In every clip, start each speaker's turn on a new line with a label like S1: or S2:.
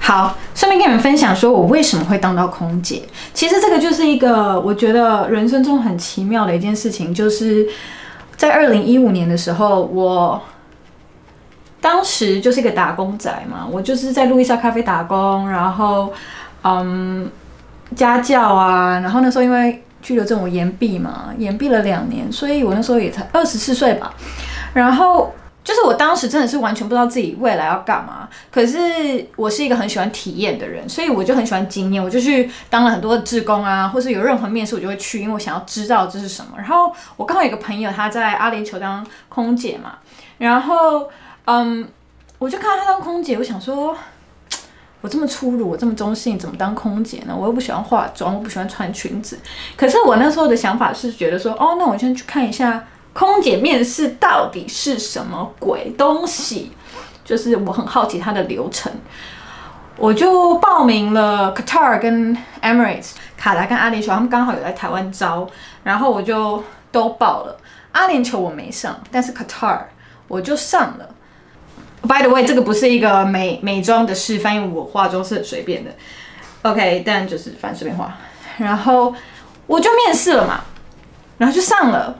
S1: 好，顺便跟你们分享说我为什么会当到空姐。其实这个就是一个我觉得人生中很奇妙的一件事情，就是在2015年的时候，我当时就是一个打工仔嘛，我就是在路易莎咖啡打工，然后家教啊，然后那时候因为居留证我延毕嘛，延毕了2年，所以我那时候也才24岁吧，然后。就是我当时真的是完全不知道自己未来要干嘛，可是我是一个很喜欢体验的人，所以我就很喜欢经验，我就去当了很多的志工啊，或是有任何面试我就会去，因为我想要知道这是什么。然后我刚好有一个朋友他在阿联酋当空姐嘛，然后我就看到他当空姐，我想说，我这么粗鲁，我这么中性，怎么当空姐呢？我又不喜欢化妆，我不喜欢穿裙子。可是我那时候的想法是觉得说，哦，那我先去看一下。空姐面试到底是什么鬼东西？就是我很好奇它的流程，我就报名了 Qatar 跟 Emirates， 卡达跟阿联酋，他们刚好有在台湾招，然后我就都报了。阿联酋我没上，但是 Qatar 我就上了。By the way， 这个不是一个美妆的示范，因为我化妆是很随便的。OK， 但就是反正随便化。然后我就面试了嘛，然后就上了。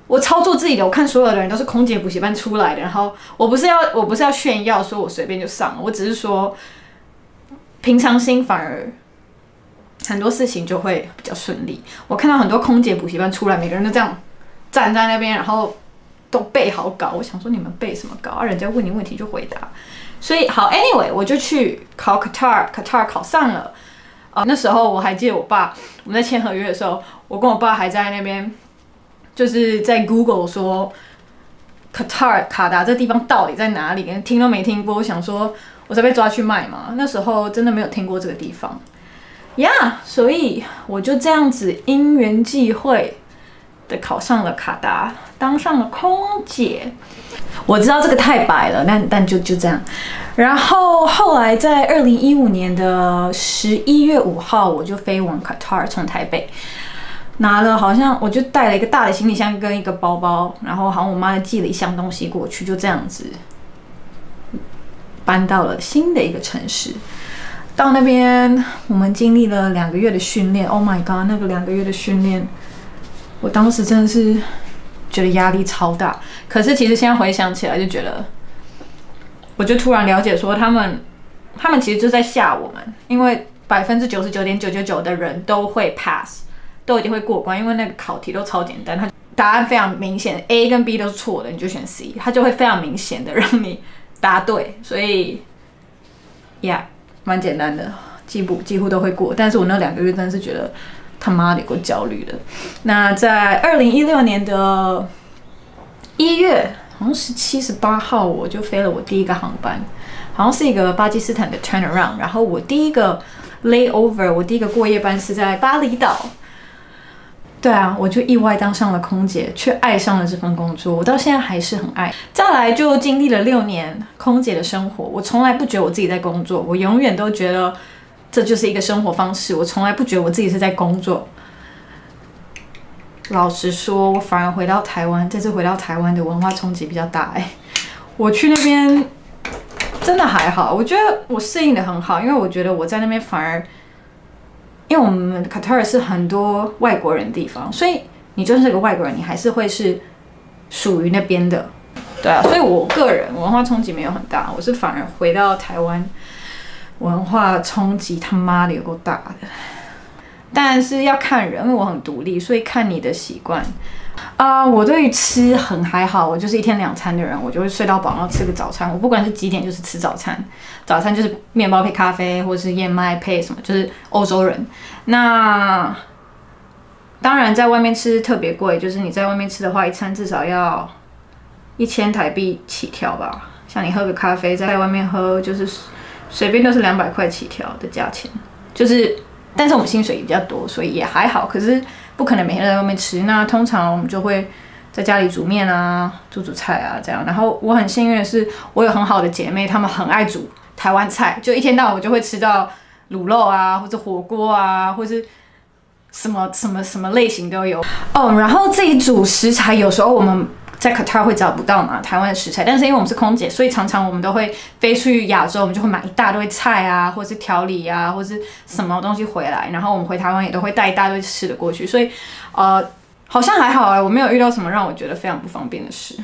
S1: 我操作自己的，我看所有的人都是空姐补习班出来的，然后我不是要炫耀说我随便就上了，我只是说平常心反而很多事情就会比较顺利。我看到很多空姐补习班出来，每个人都这样站在那边，然后都背好稿。我想说你们背什么稿啊？人家问你问题就回答。所以好 ，anyway， 我就去考 Qatar 考上了。那时候我还记得我爸，我们在签合约的时候，我跟我爸还在那边。就是在 Google 说卡达这地方到底在哪里，连听都没听过。我想说，我在被抓去卖嘛？那时候真的没有听过这个地方呀，所以我就这样子因缘际会的考上了卡达，当上了空姐。我知道这个太白了，但就这样。然后后来在2015年的11月5号，我就飞往卡塔尔，从台北。拿了好像我就带了一个大的行李箱跟一个包包，然后好像我妈寄了1箱东西过去，就这样子搬到了新的一个城市。到那边我们经历了2个月的训练 ，Oh my god， 那个2个月的训练，我当时真的是觉得压力超大。可是其实现在回想起来，就觉得，我就突然了解说他们其实就在吓我们，因为99.999%的人都会 pass。都一定会过关，因为那个考题都超简单，它答案非常明显 ，A 跟 B 都是错的，你就选 C， 它就会非常明显的让你答对，所以 ，yeah， 蛮简单的，几乎都会过。但是我那2个月真的是觉得他妈的有够焦虑的。那在2016年的1月，好像17、18号，我就飞了我第一个航班，好像是一个巴基斯坦的 turnaround， 然后我第一个 layover， 我第一个过夜班是在巴厘岛。对啊，我就意外当上了空姐，却爱上了这份工作，我到现在还是很爱。再来就经历了6年空姐的生活，我从来不觉得我自己在工作，我永远都觉得这就是一个生活方式，我从来不觉得我自己是在工作。老实说，我反而回到台湾，这次回到台湾的文化冲击比较大我去那边真的还好，我觉得我适应的很好，因为我觉得我在那边反而。因为我们卡塔尔是很多外国人的地方，所以你就算是个外国人，你还是会是属于那边的，对啊。所以我个人文化冲击没有很大，我是反而回到台湾，文化冲击他妈的有够大的。但是要看人，因为我很独立，所以看你的习惯。我对于吃很还好，我就是1天2餐的人，我就会睡到饱，然后吃个早餐。我不管是几点，就是吃早餐。早餐就是面包配咖啡，或者是燕麦配什么，就是欧洲人。那当然，在外面吃特别贵，就是你在外面吃的话，1餐至少要1000台币起跳吧。像你喝个咖啡，在外面喝，就是随便都是200块起跳的价钱。就是，但是我们薪水也比较多，所以也还好。可是不可能每天都在外面吃。那通常我们就会在家里煮面啊，煮菜啊这样。然后我很幸运的是，我有很好的姐妹，她们很爱煮台湾菜，就一天到晚我就会吃到卤肉啊，或者火锅啊，或是什么类型都有然后自己煮食材，有时候我们在 Qatar 会找不到嘛台湾的食材，但是因为我们是空姐，所以常常我们都会飞去亚洲，我们就会买一大堆菜啊，或是调理啊，或是什么东西回来，然后我们回台湾也都会带一大堆吃的过去，所以好像还好我没有遇到什么让我觉得非常不方便的事。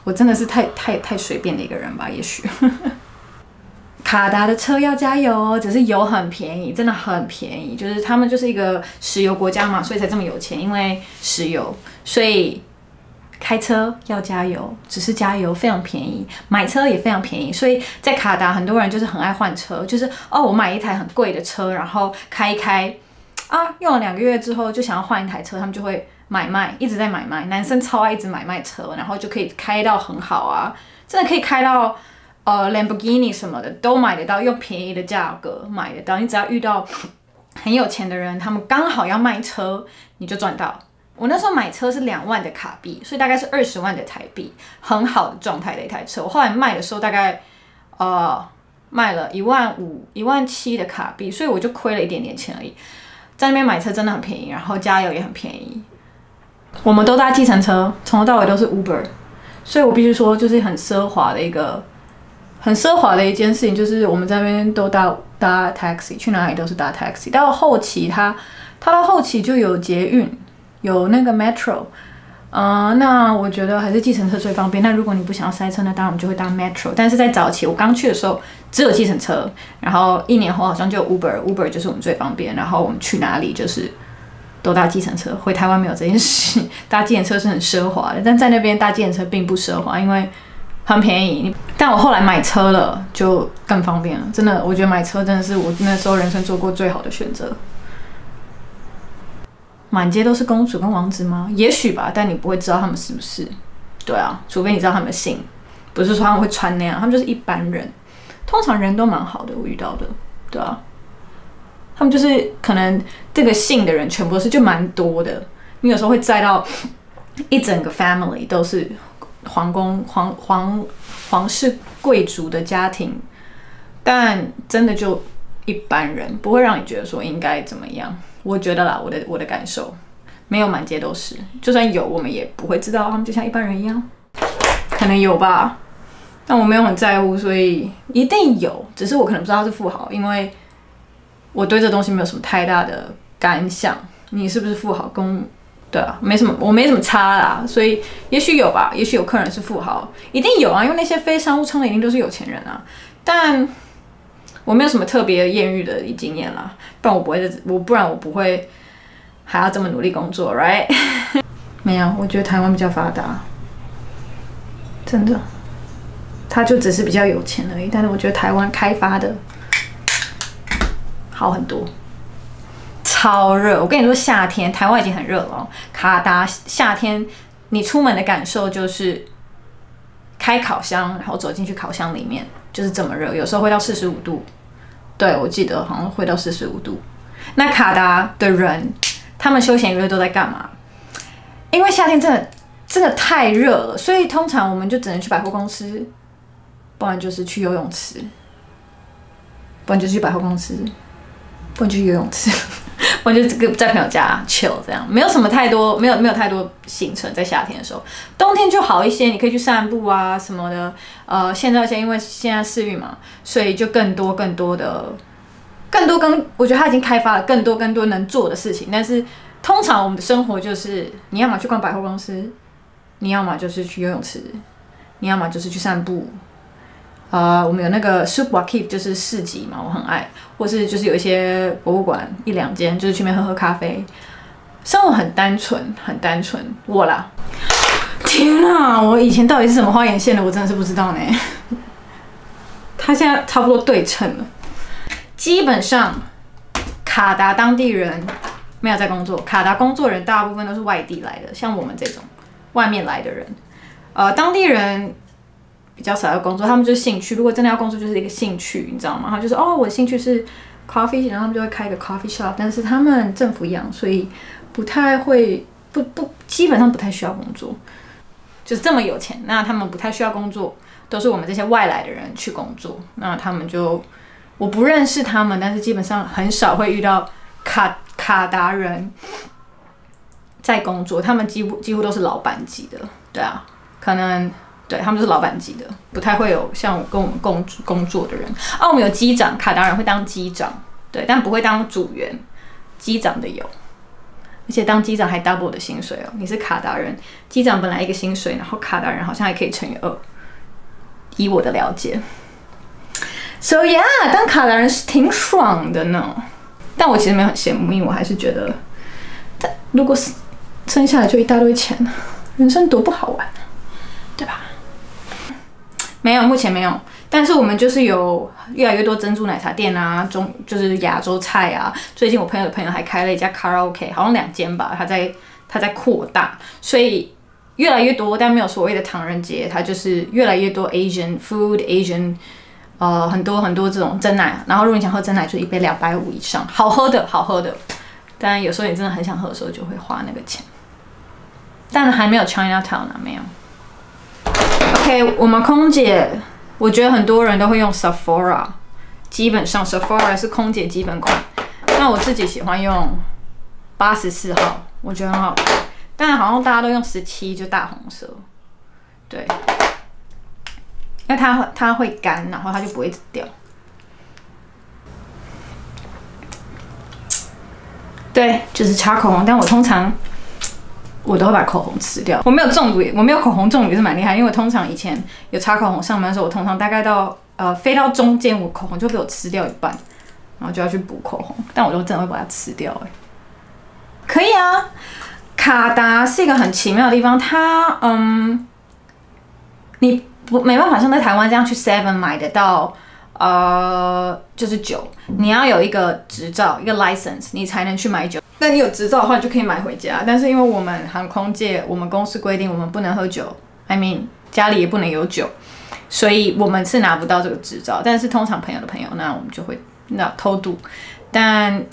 S1: 我真的是太随便的一个人吧，也许。卡达的车要加油哦，只是油很便宜，真的很便宜。就是他们就是一个石油国家嘛，所以才这么有钱，因为石油，所以开车要加油，只是加油非常便宜，买车也非常便宜。所以在卡达很多人就是很爱换车，就是我买一台很贵的车，然后开一开用了2个月之后就想要换一台车，他们就会买卖，一直在买卖。男生超爱一直买卖车，然后就可以开到很好啊，真的可以开到。Lamborghini 什么的都买得到，用便宜的价格买得到。你只要遇到很有钱的人，他们刚好要卖车，你就赚到。我那时候买车是2万的卡币，所以大概是20万的台币，很好的状态的一台车。我后来卖的时候大概卖了1万5、1万7的卡币，所以我就亏了一点点钱而已。在那边买车真的很便宜，然后加油也很便宜。我们都搭计程车，从头到尾都是 Uber， 所以我必须说就是很奢华的一件事情，就是我们在那边都搭 taxi， 去哪里都是搭 taxi。到后期它到后期就有捷运，有那个 metro，那我觉得还是计程车最方便。那如果你不想要塞车，那当然我们就会搭 metro。但是在早期我刚去的时候只有计程车，然后1年后好像就有 Uber 就是我们最方便。然后我们去哪里就是都搭计程车，回台湾没有这件事。搭计程车是很奢华的，但在那边搭计程车并不奢华，因为很便宜。但我后来买车了，就更方便了。真的，我觉得买车真的是我那时候人生做过最好的选择。满街都是公主跟王子吗？也许吧，但你不会知道他们是不是。对啊，除非你知道他们的姓，不是说他们会穿那样，他们就是一般人。通常人都蛮好的，我遇到的。对啊，他们就是可能这个姓的人全部都是就蛮多的。你有时候会载到一整个 family 都是皇室贵族的家庭，但真的就一般人，不会让你觉得说应该怎么样。我觉得啦，我的感受，没有满街都是，就算有，我们也不会知道他们就像一般人一样，可能有吧，但我没有很在乎，所以一定有，只是我可能不知道他是富豪，因为我对这东西没有什么太大的感想。你是不是富豪对啊，我没什么差啦，所以也许有吧，也许有客人是富豪，一定有啊，因为那些飞商务舱的一定都是有钱人啊。但我没有什么特别艳遇的经验啦，不然我不会还要这么努力工作 ，right？ 没有，我觉得台湾比较发达，真的，他就只是比较有钱而已。但是我觉得台湾开发的好很多。超热！我跟你说，夏天台湾已经很热了哦。卡达夏天，你出门的感受就是开烤箱，然后走进去烤箱里面，就是这么热，有时候会到45度。对，我记得好像会到45度。那卡达的人，他们休闲娱乐都在干嘛？因为夏天真的太热了，所以通常我们就只能去百货公司，不然就是去游泳池，不然就是去百货公司，不然就去游泳池。我就在朋友家 chill 这样，没有太多行程在夏天的时候，冬天就好一些，你可以去散步啊什么的。现在因为现在4月嘛，所以就更多我觉得它已经开发了更多能做的事情。但是通常我们的生活就是你要么去逛百货公司，你要么就是去游泳池，你要么就是去散步。我们有那个 Souq Waqif 就是市集嘛，我很爱，或是就是有一些博物馆1-2间，就是去那边喝咖啡，生活很单纯，我啦，天啊，我以前到底是怎么画眼线的，我真的是不知道呢。他现在差不多对称了，基本上卡达当地人没有在工作，卡达工作人大部分都是外地来的，像我们这种外面来的人，当地人比较少要工作，他们就是兴趣。如果真的要工作，就是一个兴趣，你知道吗？他就是我的兴趣是 coffee， 然后他们就会开一个 coffee shop。但是他们政府养，所以不太会基本上不太需要工作，就是这么有钱。那他们不太需要工作，都是我们这些外来的人去工作。那他们我不认识他们，但是基本上很少会遇到卡达人在工作，他们几乎都是老板级的，对啊，可能对他们是老板级的，不太会有像跟我们工作的人。我们有机长，卡达人会当机长，对，但不会当组员，机长的有，而且当机长还 double 的薪水哦。你是卡达人，机长本来一个薪水，然后卡达人好像还可以乘以2，以我的了解。So yeah， 当卡达人是挺爽的呢。但我其实没有很羡慕，因为我还是觉得，如果是生下来就一大堆钱，人生多不好玩，对吧？没有，目前没有。但是我们就是有越来越多珍珠奶茶店啊，就是亚洲菜啊。最近我朋友的朋友还开了一家卡拉 OK， 好像2间吧，他在扩大，所以越来越多，但没有所谓的唐人街，它就是越来越多 Asian food、Asian。很多这种珍奶，然后如果你想喝珍奶，就1杯250以上，好喝的。但有时候你真的很想喝的时候，就会花那个钱。但还没有 Chinatown 啊，没有。OK， 我们空姐，我觉得很多人都会用 Sephora， 基本上 Sephora 是空姐基本款。那我自己喜欢用84号，我觉得很好看。但好像大家都用17，就大红色，对。因为它会干，然后它就不会一直掉。对，就是擦口红，但我通常都会把口红吃掉。我没有中毒，我没有口红中毒也是蛮厉害，因为我通常以前有擦口红上班的时候，我通常大概到飞到中间，我口红就被我吃掉一半，然后就要去补口红，但我都真的会把它吃掉。可以啊，卡达是一个很奇妙的地方，它你。没办法像在台湾这样去 Seven 买得到，就是酒，你要有一个执照，一个 license， 你才能去买酒。那你有执照的话，你就可以买回家。但是因为我们航空界，我们公司规定我们不能喝酒 ，I mean 家里也不能有酒，所以我们是拿不到这个执照。但是通常朋友的朋友，那我们就会偷渡。但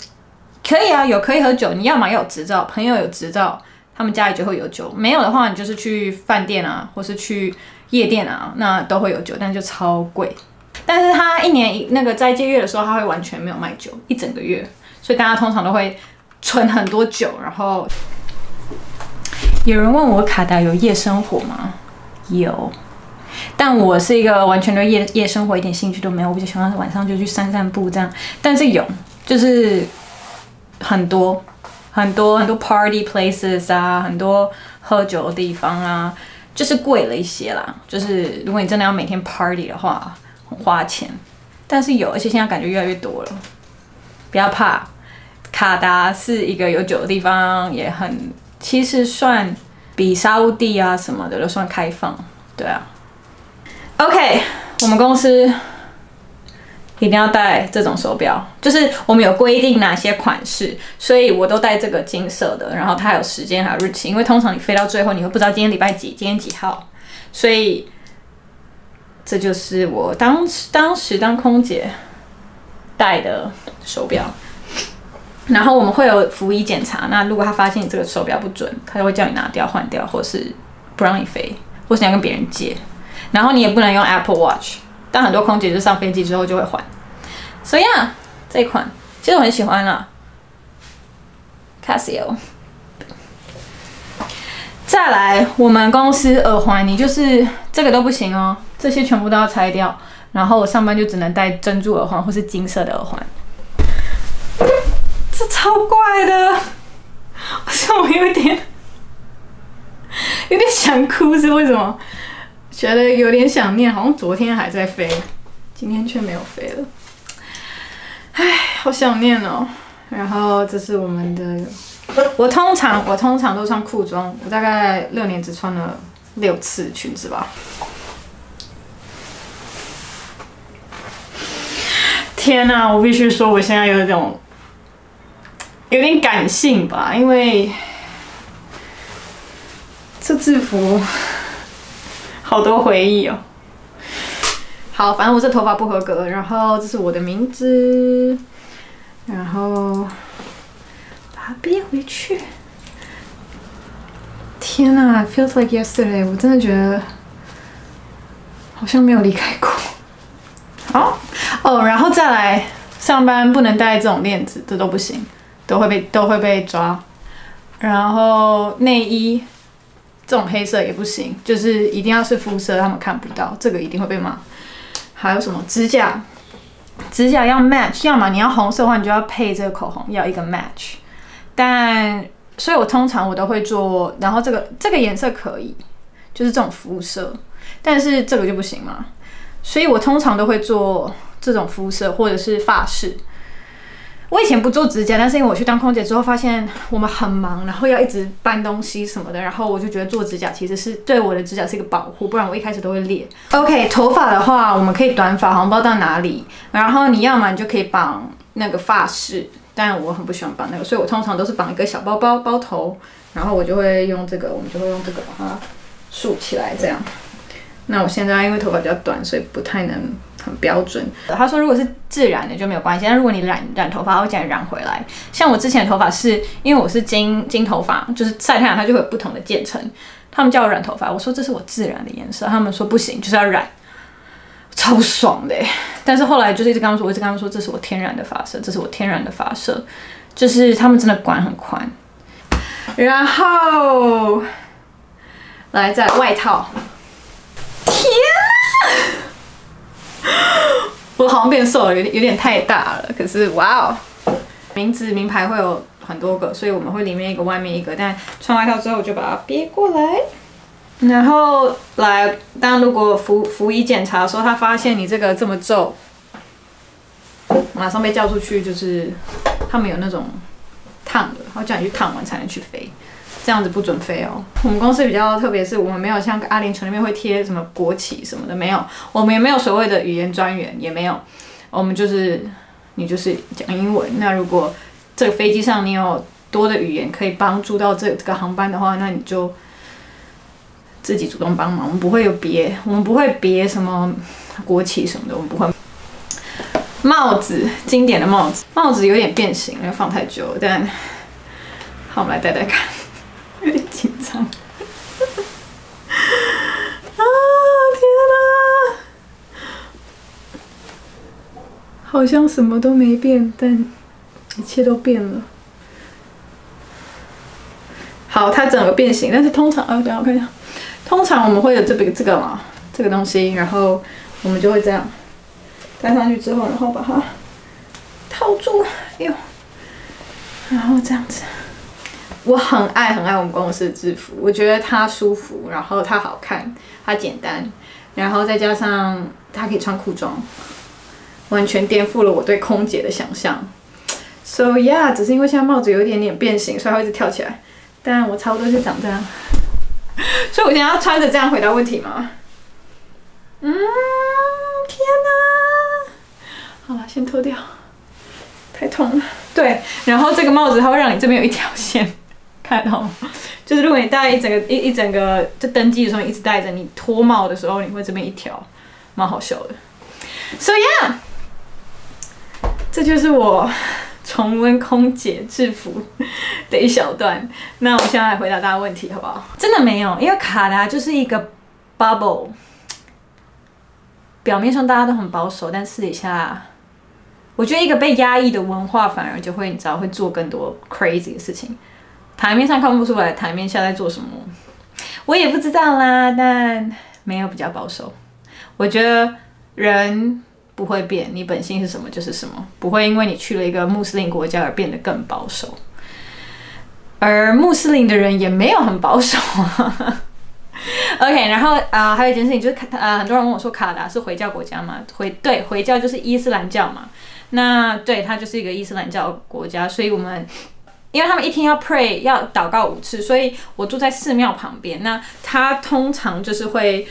S1: 可以啊，有可以喝酒，你要么要有执照，朋友有执照，他们家里就会有酒。没有的话，你就是去饭店啊，或是去夜店啊，那都会有酒，但就超贵。但是他一年那个斋戒月的时候，他会完全没有卖酒，一整个月，所以大家通常都会存很多酒。然后有人问我卡达有夜生活吗？有，但我是一个完全对夜生活一点兴趣都没有，我比较喜欢晚上就去散步这样。但是有，就是很多 party places 啊，很多喝酒的地方啊。就是贵了一些啦，就是如果你真的要每天 party 的话，很花钱。但是有，而且现在感觉越来越多了。不要怕，卡达是一个有酒的地方，也很其实算比沙烏地啊什么的都算开放。对啊。OK， 我们公司一定要戴这种手表，就是我们有规定哪些款式，所以我都戴这个金色的，然后它还有时间还有日期，因为通常你飞到最后你会不知道今天礼拜几，今天几号，所以这就是我当时当空姐戴的手表。然后我们会有服仪检查，那如果他发现你这个手表不准，他就会叫你拿掉换掉，或是不让你飞，或是你要跟别人借，然后你也不能用 Apple Watch。但很多空姐就上飞机之后就会还，所以啊，这一款其实我很喜欢啦 ，Casio。再来，我们公司耳环，你就是这个都不行哦，这些全部都要拆掉。然后我上班就只能戴珍珠耳环或是金色的耳环，这超怪的，好像我有点想哭，是为什么？觉得有点想念，好像昨天还在飞，今天却没有飞了，唉，好想念哦。然后这是我们的，我通常都穿裤装，我大概6年只穿了6次裙子吧。天哪，我必须说，我现在有点感性吧，因为这制服。好多回忆哦。好，反正我这头发不合格，然后这是我的名字，然后把它憋回去。天哪 ，feels like yesterday， 我真的觉得好像没有离开过。好，然后再来上班不能戴这种链子，这都不行，都会被抓。然后内衣这种黑色也不行，就是一定要是肤色，他们看不到，这个一定会被骂。还有什么指甲？指甲要 match， 要么你要红色的话，你就要配这个口红，要一个 match。所以我通常都会做，然后这个颜色可以，就是这种肤色，但是这个就不行嘛。所以我通常都会做这种肤色，或者是发饰。我以前不做指甲，但是因为我去当空姐之后，发现我们很忙，然后要一直搬东西什么的，然后我就觉得做指甲其实是对我的指甲是一个保护，不然我一开始都会裂。OK， 头发的话，我们可以短发，好像不知道到哪里。然后你要么你就可以绑那个发饰，但我很不喜欢绑那个，所以我通常都是绑一个小包包包头，然后我们就会用这个把它竖起来这样。那我现在因为头发比较短，所以不太能很标准。他说如果是自然的就没有关系，但如果你染头发，他会叫你染回来。像我之前的头发是因为我是金头发，就是晒太阳它就会有不同的渐层，他们叫我染头发，我说这是我自然的颜色，他们说不行，就是要染，超爽的。但是后来就是一直跟他们说这是我天然的发色，这是我天然的发色，就是他们真的管很宽。然后来再来外套。天啊！我好像变瘦了，有点太大了。可是哇哦，名牌会有很多个，所以我们会里面一个，外面一个。但穿外套之后，我就把它别过来。然后当如果服仪检查的时候，他发现你这个这么皱，马上被叫出去，就是他们有那种烫的，然后叫你去烫完才能去飞。这样子不准飞哦。我们公司比较特别，是我们没有像阿联酋那边会贴什么国旗什么的，没有。我们也没有所谓的语言专员，也没有。我们你就是讲英文。那如果这个飞机上你有多的语言可以帮助到这个航班的话，那你就自己主动帮忙。我们不会别什么国旗什么的，我们不会。帽子，经典的帽子有点变形，因为放太久了。但好，我们来戴戴看。有点紧张啊！天哪，好像什么都没变，但一切都变了。好，它整个变形，但是通常等一下我看一下，通常我们会有这个嘛，这个东西，然后我们就会这样戴上去之后，然后把它套住，哎呦，然后这样子。我很爱我们公司的制服，我觉得它舒服，然后它好看，它简单，然后再加上它可以穿裤装，完全颠覆了我对空姐的想象。So yeah， 只是因为现在帽子有一点点变形，所以它会一直跳起来，但我差不多就长这样。所以我现在要穿着这样回答问题吗？天哪！好了，先脱掉，太痛了。对，然后这个帽子它会让你这边有一条线。看到吗？就是如果你戴一整个，就登机的时候你一直戴着，你脱帽的时候你会这边一条，蛮好笑的。So yeah， 这就是我重温空姐制服的一小段。那我现在来回答大家问题好不好？真的没有，因为卡达就是一个 bubble， 表面上大家都很保守，但私底下，我觉得一个被压抑的文化反而就会你知道会做更多 crazy 的事情。台面上看不出来，台面下在做什么，我也不知道啦。但没有比较保守，我觉得人不会变，你本性是什么就是什么，不会因为你去了一个穆斯林国家而变得更保守。而穆斯林的人也没有很保守啊。OK， 然后还有一件事情就是很多人问我说卡达是回教国家吗？对，回教就是伊斯兰教嘛。那对，它就是一个伊斯兰教国家，所以我们。因为他们一天要 pray 要祷告5次，所以我住在寺庙旁边。那他通常就是会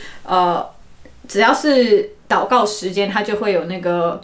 S1: 只要是祷告时间，他就会有那个。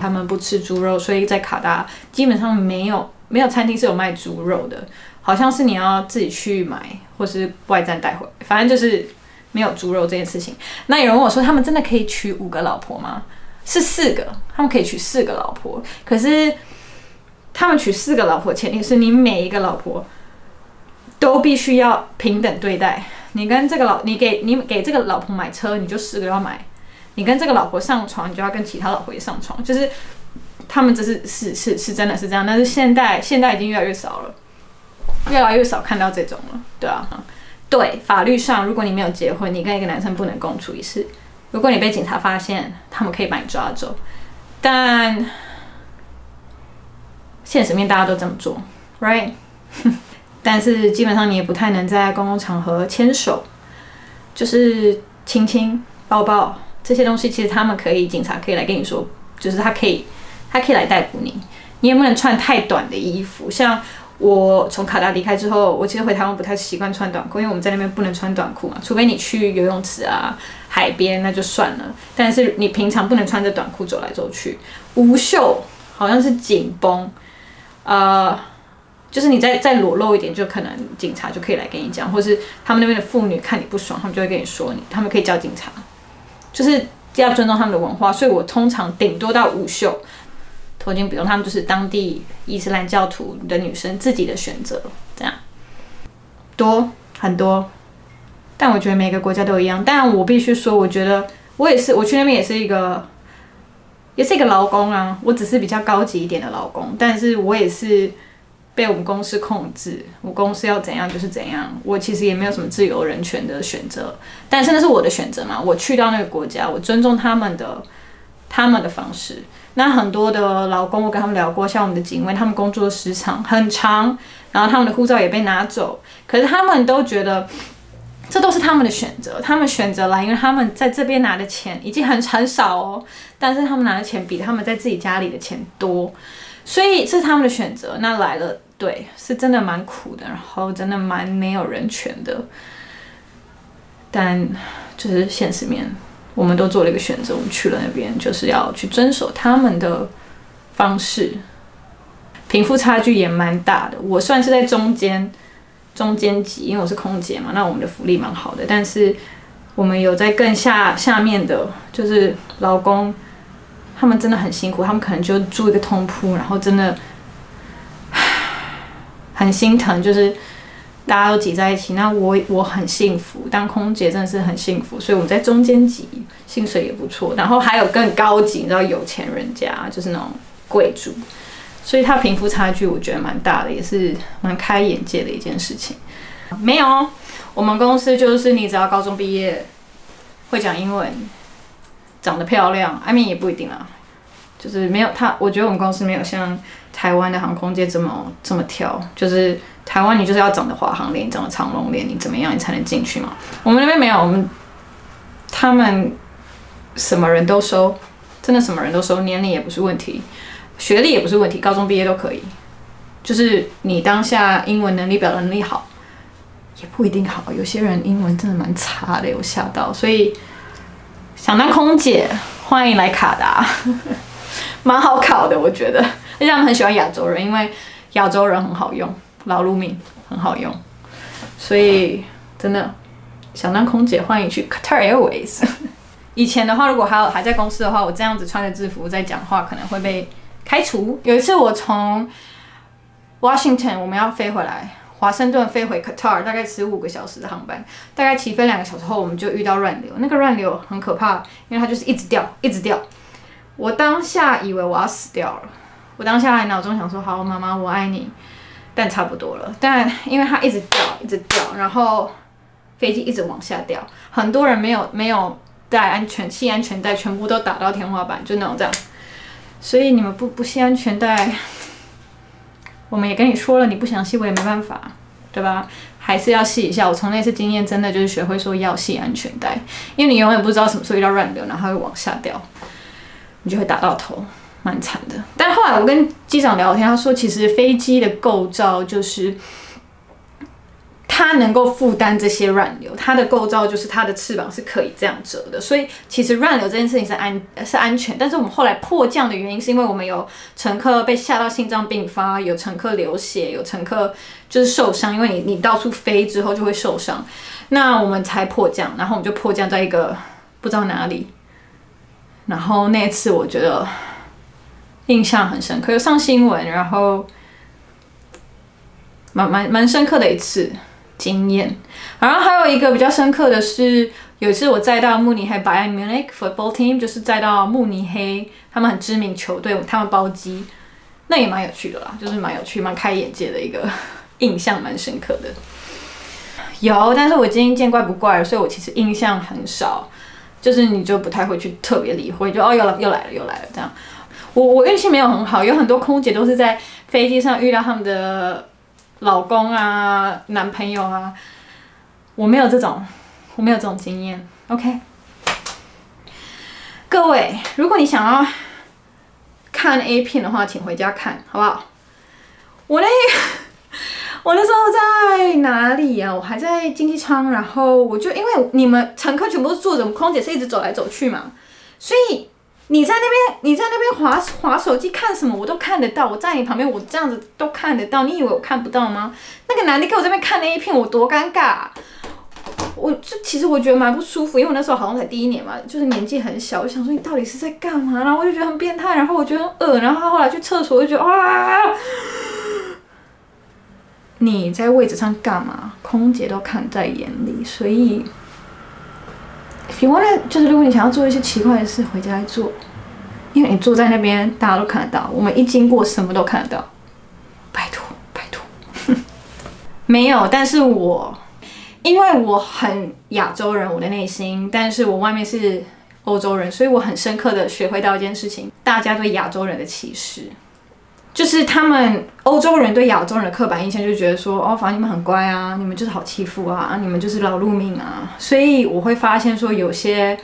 S1: 他们不吃猪肉，所以在卡达基本上没有餐厅是有卖猪肉的，好像是你要自己去买，或是外站带回来，反正就是没有猪肉这件事情。那有人问我说，他们真的可以娶5个老婆吗？是4个，他们可以娶4个老婆。可是他们娶4个老婆，前提是你每一个老婆都必须要平等对待。你跟这个你给这个老婆买车，你就4个要买；你跟这个老婆上床，你就要跟其他老婆也上床。就是他们这是真的是这样，但是现在已经越来越少了，越来越少看到这种了，对啊。对，法律上，如果你没有结婚，你跟一个男生不能共处一室。如果你被警察发现，他们可以把你抓走。但现实面大家都这么做 ，right？ 但是基本上你也不太能在公共场合牵手，就是亲亲、抱抱这些东西，其实警察可以来跟你说，就是他可以来逮捕你。你也不能穿太短的衣服，像。我从卡达离开之后，我其实回台湾不太习惯穿短裤，因为我们在那边不能穿短裤嘛，除非你去游泳池啊、海边，那就算了。但是你平常不能穿着短裤走来走去，无袖好像是紧绷，就是你再裸露一点，就可能警察就可以来跟你讲，或是他们那边的妇女看你不爽，他们就会跟你说他们可以叫警察，就是要尊重他们的文化。所以我通常顶多到无袖。头巾不用，他们就是当地伊斯兰教徒的女生自己的选择，这样很多，但我觉得每个国家都一样。但我必须说，我觉得我去那边也是一个劳工啊，我只是比较高级一点的劳工，但是我也是被我们公司控制，我公司要怎样就是怎样，我其实也没有什么自由人权的选择，但是那是我的选择嘛，我去到那个国家，我尊重他们的方式。那很多的劳工，我跟他们聊过，像我们的警卫，他们工作的时长很长，然后他们的护照也被拿走，可是他们都觉得这都是他们的选择，他们选择来，因为他们在这边拿的钱已经很少哦，但是他们拿的钱比他们在自己家里的钱多，所以这是他们的选择。那来了，对，是真的蛮苦的，然后真的蛮没有人权的，但就是现实面。我们都做了一个选择，我们去了那边，就是要去遵守他们的方式。贫富差距也蛮大的，我算是在中间级，因为我是空姐嘛，那我们的福利蛮好的。但是我们有在更下面的，就是劳工，他们真的很辛苦，他们可能就住一个通铺，然后真的很心疼，就是大家都挤在一起。那我很幸福，当空姐真的是很幸福，所以我们在中间级，薪水也不错。然后还有更高级，你知道有钱人家就是那种贵族，所以它贫富差距我觉得蛮大的，也是蛮开眼界的一件事情。没有，我们公司就是你只要高中毕业，会讲英文，长得漂亮，I mean 也不一定啦，就是没有我觉得我们公司没有像台湾的航空界这么挑，就是台湾你就是要长得华航脸，长得长龙脸，你怎么样你才能进去嘛？我们那边没有，他们什么人都收，真的什么人都收，年龄也不是问题，学历也不是问题，高中毕业都可以。就是你当下英文能力、表达能力好，也不一定好，有些人英文真的蛮差的，有吓到。所以想当空姐，欢迎来卡达，蛮好考的，我觉得。而且他们很喜欢亚洲人，因为亚洲人很好用。劳碌命很好用，所以真的想当空姐，欢迎去 Qatar Airways。以前的话，如果还在公司的话，我这样子穿着制服在讲话，可能会被开除。有一次我从 Washington 我们要飞回来，华盛顿飞回 Qatar， 大概15个小时的航班，大概起飞2个小时后，我们就遇到乱流。那个乱流很可怕，因为它就是一直掉，一直掉。我当下以为我要死掉了，我当下还脑中想说：“好，妈妈，我爱你。”但差不多了，但因为它一直掉，然后飞机一直往下掉，很多人没有带系安全带，全部都打到天花板，就那种这样。所以你们不系安全带，我们也跟你说了，你不想系我也没办法，对吧？还是要系一下。我从那次经验真的就是学会说要系安全带，因为你永远不知道什么时候遇到乱流，然后它会往下掉，你就会打到头。蛮惨的，但后来我跟机长聊天，他说其实飞机的构造就是它能够负担这些乱流，它的构造就是它的翅膀是可以这样折的，所以其实乱流这件事情是安全。但是我们后来迫降的原因是因为我们有乘客被吓到心脏病发，有乘客流血，有乘客就是受伤，因为你到处飞之后就会受伤。那我们才迫降，然后我们就迫降在一个不知道哪里。然后那一次我觉得印象很深刻，有上新闻，然后蛮深刻的一次经验。然后还有一个比较深刻的是，有一次我载到慕尼黑 Bayern Munich Football Team， 就是载到慕尼黑，他们很知名球队，他们包机，那也蛮有趣的啦，就是蛮有趣、蛮开眼界的一个印象，蛮深刻的。有，但是我今天见怪不怪，所以我其实印象很少。就是你就不太会去特别理会，就又来了这样。我运气没有很好，有很多空姐都是在飞机上遇到他们的老公啊、男朋友啊，我没有这种经验。OK， 各位，如果你想要看 A 片的话，请回家看，好不好？我那时候在哪里呀？我还在经济舱，然后我就因为你们乘客全部都坐着，我们空姐是一直走来走去嘛，所以你在那边滑手机看什么我都看得到，我在你旁边我这样子都看得到，你以为我看不到吗？那个男的给我这边看那一片，我多尴尬啊！其实我觉得蛮不舒服，因为我那时候好像才第1年嘛，就是年纪很小，我想说你到底是在干嘛？然后我就觉得很变态，然后我觉得很恶，然后他后来去厕所，我就觉得哇！你在位置上干嘛？空姐都看在眼里，所以 if you wanna， 就是如果你想要做一些奇怪的事，回家来做，因为你坐在那边，大家都看得到，我们一经过什么都看得到，拜托。没有，但是因为我很亚洲人，我的内心，但是我外面是欧洲人，所以我很深刻的学会到一件事情，大家对亚洲人的歧视。就是他们欧洲人对亚洲人的刻板印象，就觉得说，哦，反正你们很乖啊，你们就是好欺负啊，你们就是劳碌命啊。所以我会发现说，有些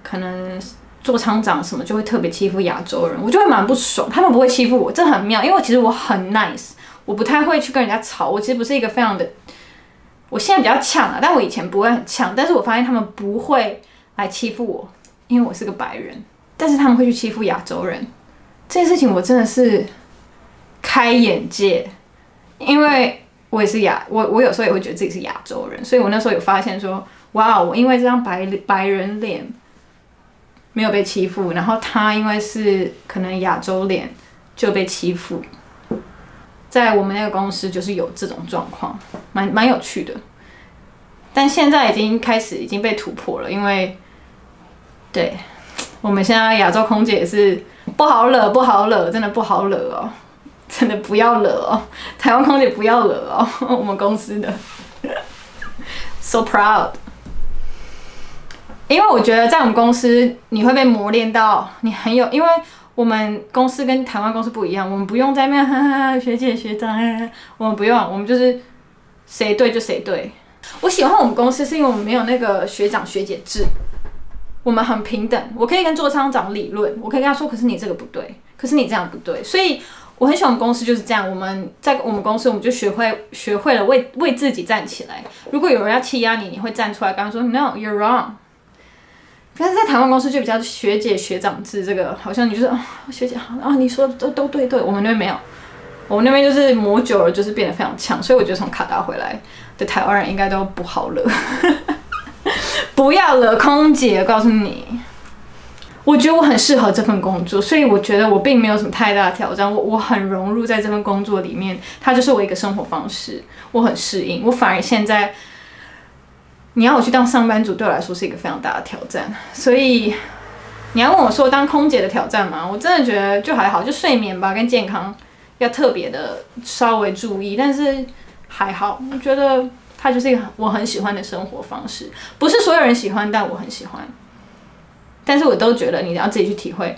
S1: 可能做厂长什么就会特别欺负亚洲人，我就会蛮不爽。他们不会欺负我，这很妙，因为其实我很 nice， 我不太会去跟人家吵。我其实不是一个非常的，我现在比较呛啊，但我以前不会很呛。但是我发现他们不会来欺负我，因为我是个白人，但是他们会去欺负亚洲人。这件事情我真的是开眼界，因为我也是我有时候也会觉得自己是亚洲人，所以我那时候有发现说，哇，我因为这张白人脸没有被欺负，然后他因为是可能亚洲脸就被欺负，在我们那个公司就是有这种状况，蛮有趣的，但现在已经被突破了，因为对我们现在亚洲空姐也是。不好惹，真的不好惹哦，真的不要惹哦，台湾空姐不要惹哦，我们公司的 ，so proud。因为我觉得在我们公司你会被磨练到你很有，因为我们公司跟台湾公司不一样，我们不用在那边哈哈学姐学长，我们不用，我们就是谁对就谁对。我喜欢我们公司是因为我们没有那个学长学姐制。我们很平等，我可以跟座舱长理论，我可以跟他说，可是你这个不对，可是你这样不对，所以我很喜欢我们公司就是这样。我们在我们公司，我们就学会了为自己站起来。如果有人要欺压你，你会站出来跟他说 “No, you're wrong”。但是在台湾公司就比较学姐学长制，这个好像你就是啊、哦、学姐好啊，你说的都对，我们那边没有，我们那边就是磨久了就是变得非常强，所以我觉得从卡达回来的台湾人应该都不好惹。不要惹空姐，我告诉你，我觉得我很适合这份工作，所以我觉得我并没有什么太大的挑战，我很融入在这份工作里面，它就是我一个生活方式，我很适应，我反而现在，你要我去当上班族，对我来说是一个非常大的挑战，所以你要问我说当空姐的挑战吗？我真的觉得就还好，就睡眠吧跟健康要特别的稍微注意，但是还好，我觉得。它就是一个我很喜欢的生活方式，不是所有人喜欢，但我很喜欢。但是我都觉得你要自己去体会，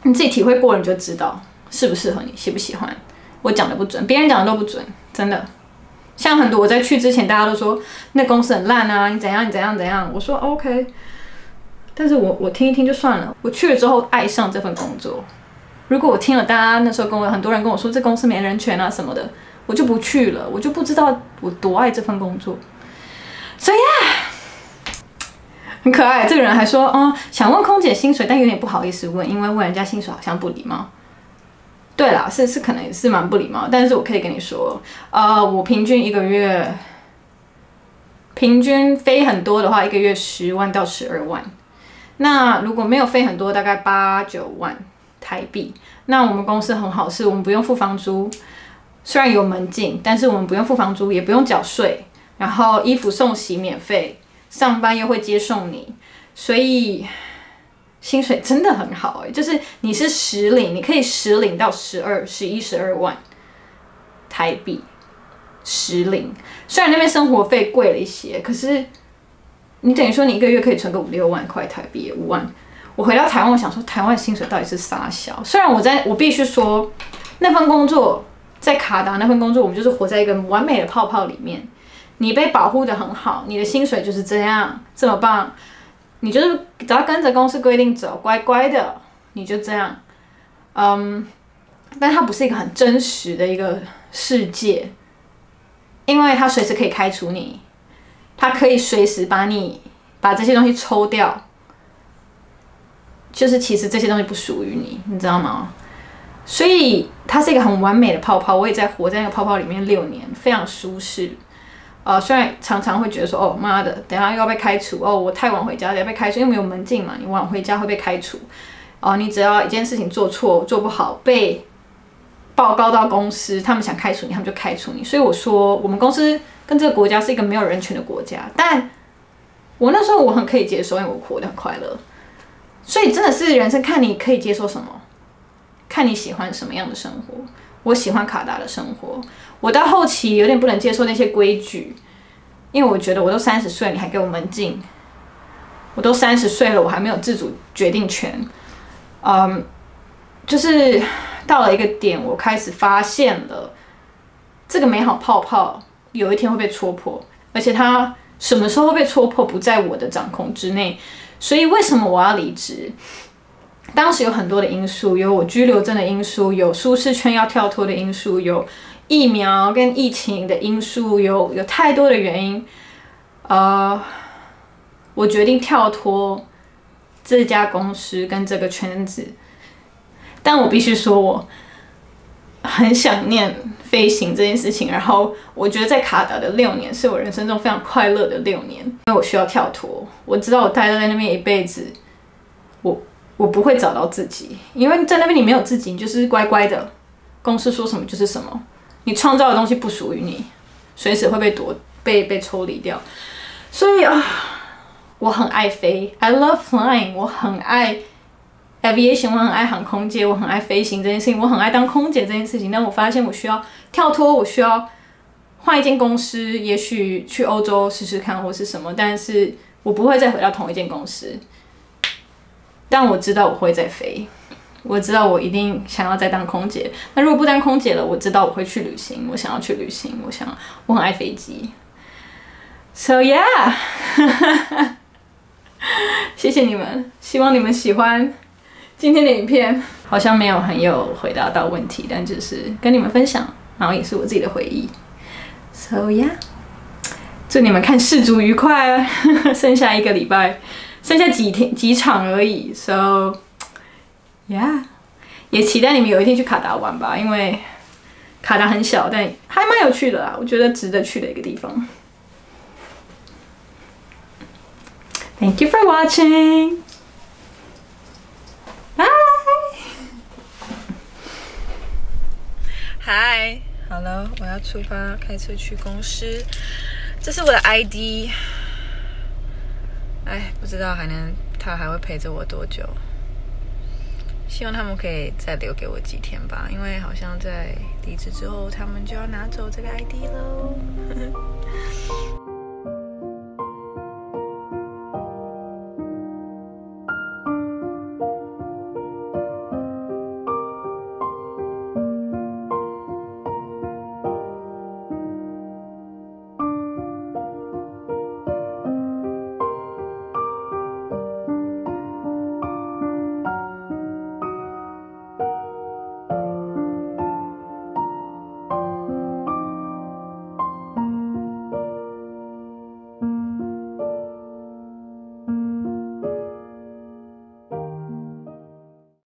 S1: 你自己体会过了你就知道适不适合你，喜不喜欢。我讲的不准，别人讲的都不准，真的。像很多我在去之前，大家都说那公司很烂啊，你怎样。我说 OK， 但是我听一听就算了。我去了之后爱上这份工作。如果我听了大家那时候很多人跟我说这公司没人权啊什么的。我就不去了，我就不知道我多爱这份工作，所以很可爱。这个人还说，想问空姐薪水，但有点不好意思问，因为问人家薪水好像不礼貌。对啦，是可能也是蛮不礼貌，但是我可以跟你说，我平均一个月平均飞很多的话，一个月10万到12万。那如果没有飞很多，大概8、9万台币。那我们公司很好，是我们不用付房租，虽然有门禁，但是我们不用付房租，也不用缴税，然后衣服送洗免费，上班又会接送你，所以薪水真的很好就是你是实领，你可以实领到11、12万台币，实领。虽然那边生活费贵了一些，可是你等于说你一个月可以存个5、6万块台币，5万。我回到台湾，我想说台湾薪水到底是啥小？虽然我必须说，那份工作在卡达那份工作，我们就是活在一个完美的泡泡里面，你被保护的很好，你的薪水就是这样这么棒，你就是只要跟着公司规定走，乖乖的，你就这样。但它不是一个很真实的一个世界，因为它随时可以开除你，它可以随时把这些东西抽掉。就是其实这些东西不属于你，你知道吗？所以它是一个很完美的泡泡，我也在活在那个泡泡里面6年，非常舒适。虽然常常会觉得说，哦妈的，等一下又要被开除，我太晚回家要被开除，因为没有门禁嘛，你晚回家会被开除。你只要一件事情做错、做不好，被报告到公司，他们想开除你，他们就开除你。所以我说，我们公司跟这个国家是一个没有人权的国家，但我那时候我很可以接受，因为我活得很快乐。所以真的是人生看你可以接受什么，看你喜欢什么样的生活。我喜欢卡达的生活。我到后期有点不能接受那些规矩，因为我觉得我都30岁，你还给我门禁。我都30岁了，我还没有自主决定权。就是到了一个点，我开始发现了这个美好泡泡有一天会被戳破，而且它什么时候会被戳破，不在我的掌控之内。所以为什么我要离职？当时有很多的因素，有我居留证的因素，有舒适圈要跳脱的因素，有疫苗跟疫情的因素，有太多的原因。我决定跳脱这家公司跟这个圈子，但我必须说，我很想念飞行这件事情。然后我觉得在卡达的6年是我人生中非常快乐的6年，因为我需要跳脱。我知道我待在那边一辈子，我不会找到自己，因为在那边你没有自己，你就是乖乖的，公司说什么就是什么，你创造的东西不属于你，随时会被抽离掉。所以我很爱飞 ，I love flying， 我很爱 aviation， 我很爱航空界，我很爱飞行这件事情，我很爱当空姐这件事情。但我发现我需要跳脱，我需要换一间公司，也许去欧洲试试看或是什么，但是我不会再回到同一间公司。但我知道我会再飞，我知道我一定想要再当空姐。那如果不当空姐了，我知道我会去旅行，我想要去旅行，我很爱飞机。So yeah， 谢谢你们，希望你们喜欢今天的影片。好像没有很有回答到问题，但就是跟你们分享，然后也是我自己的回忆。So yeah， 祝你们看世足愉快剩下1个礼拜。剩下几场而已 ，so yeah， 也期待你们有一天去卡达玩吧，因为卡达很小，但还蛮有趣的啦，我觉得值得去的一个地方。Thank you for watching. Bye. Hi， 好了，我要出发，开车去公司。这是我的 ID。不知道他还会陪着我多久？希望他们可以再留给我几天吧，因为好像在离职之后，他们就要拿走这个 ID 喽。